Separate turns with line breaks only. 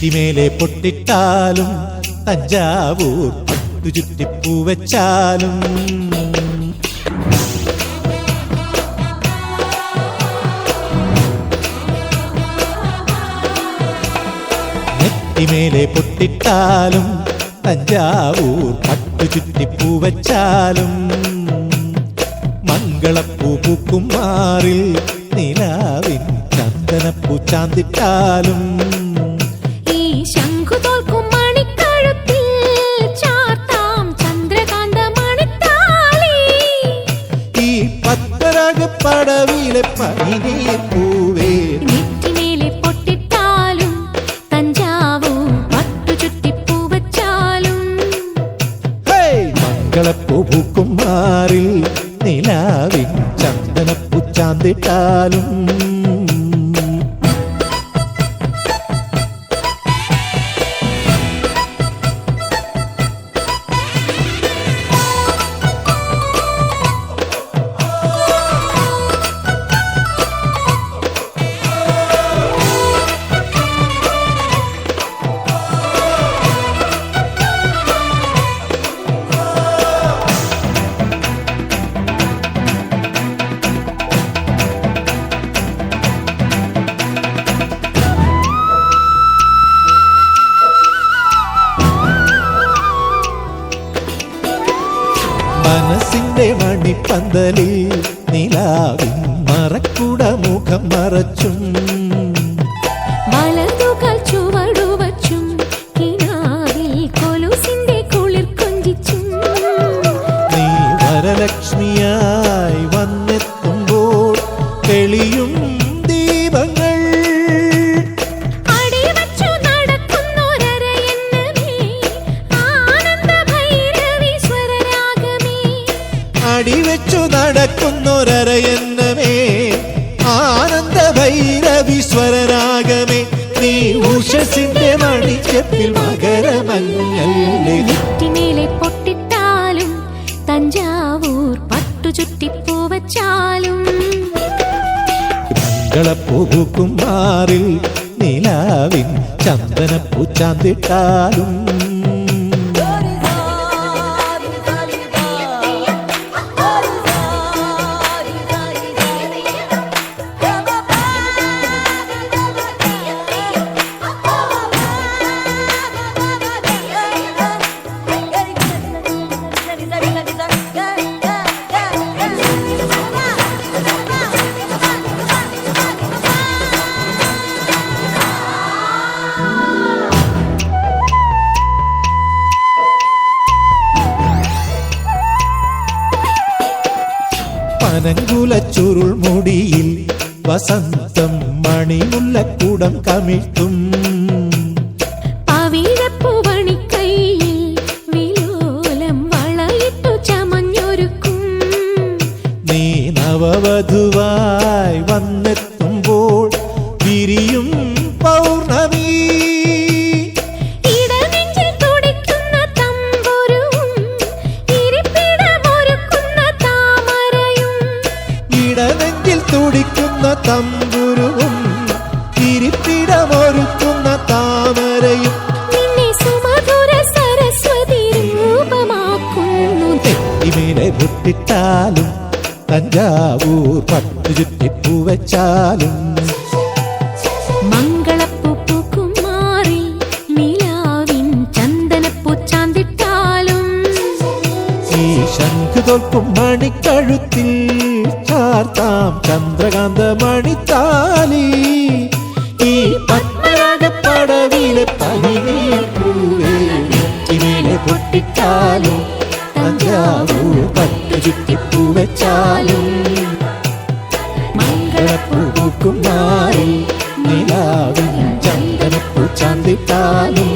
നെറ്റിമേലെ പൊട്ടിട്ടാലും തഞ്ചാവൂർ പട്ടുചുറ്റിപ്പൂ വെച്ചാലും നെറ്റിമേലെ പൊട്ടിട്ടാലും തഞ്ചാവൂർ പട്ടുചുറ്റിപ്പൂ വെച്ചാലും മംഗളപ്പൂ പൂക്കും മാറിൽ നിലാവിൻ ചന്ദനപ്പൂ ചാന്തിട്ടാലും
ഈ ശംഖു തോൽക്കും മണിക്കഴുത്തിൽ ചാർത്താം ചന്ദ്രകാന്ത മണിത്താലി
ഈ പത്മരാഗപ്പടവിലെ പനിനീർ പൂവേ
നെറ്റിമേലെ പൊട്ടിട്ടാലും തഞ്ചാവൂർ പട്ടുചുറ്റിപ്പൂ വെച്ചാലും
മംഗളപ്പൂ പൂക്കും മാറിൽ നിലാവിൻ ചന്ദനപ്പൂ ചാന്തിട്ടാലും മനസ്സിന്റെ മണിപ്പന്തലിൽ നിലാവിൻ മറക്കുട മുഖം മറച്ചും
വലതുകാൽ ചുവടുവച്ചും കിനാവിൽ കൊലുസിന്റെ കുളിർ കൊഞ്ചിച്ചും
നീ വരലക്ഷ്മിയായി വന്നെത്തുമ്പോൾ തെളിയും ദീപങ്ങൾ അടിവെച്ചു നടക്കുന്നൊരരയന്നമേ ആനന്ദ ഭൈരവീശ്വരരാഗമേ നീ ഉഷസിന്റെ മണിച്ചപ്പിൽ മകരമഞ്ഞല്ലേ
നെറ്റിമേലെ പൊട്ടിട്ടാലും തഞ്ചാവൂർ പട്ടുചുറ്റിപ്പൂ വെച്ചാലും
മംഗളപ്പൂ പൂക്കും മാറിൽ നിലാവിൻ ചന്ദനപ്പൂ ചാന്തിട്ടാലും പനങ്കുല ചുരുൾ മുടിയിൽ വസന്തം മണിമുല്ലക്കൂടം കമിഴ്ത്തും
പവിഴപ്പൂവണിക്കൈയിൽ വിലോലം വളയിട്ടു ചമഞ്ഞൊരുക്കും
നീ നവവധുവായി വന്നെത്തുമ്പോൾ വിരിയും പൗർണമി ഇടനെഞ്ചിൽ തുടിക്കുന്ന തമ്പുരുവും ഇരിപ്പിടമൊരുക്കുന്ന താമരയും
നിന്നെ സുമധുര സരസ്വതി രൂപമാക്കുന്നു
നെറ്റിമേലെ പൊട്ടിട്ടാലും തഞ്ചാവൂർ പട്ടുചുറ്റിപ്പൂ വെച്ചാലും
മംഗളപ്പൂ പൂക്കും മാറിൽ നിലാവിൻ ചന്ദനപ്പൂ ചാന്തിട്ടാലും
ഈ ശംഖു തോൽക്കും മണിക്കഴുത്തിൽ ചാർത്താം ചന്ദ്രകാന്ത മണിത്താലി ഈ പത്മരാഗപ്പടവിലെ പനിനീർ പൂവേ നെറ്റിമേലെ പൊട്ടിട്ടാലും തഞ്ചാവൂർ പട്ടുചുറ്റിപ്പൂ വെച്ചാലും മംഗളപ്പൂ പൂക്കും മാറിൽ നിലാവിൻ ചന്ദനപ്പൂ ചാന്തിട്ടാലും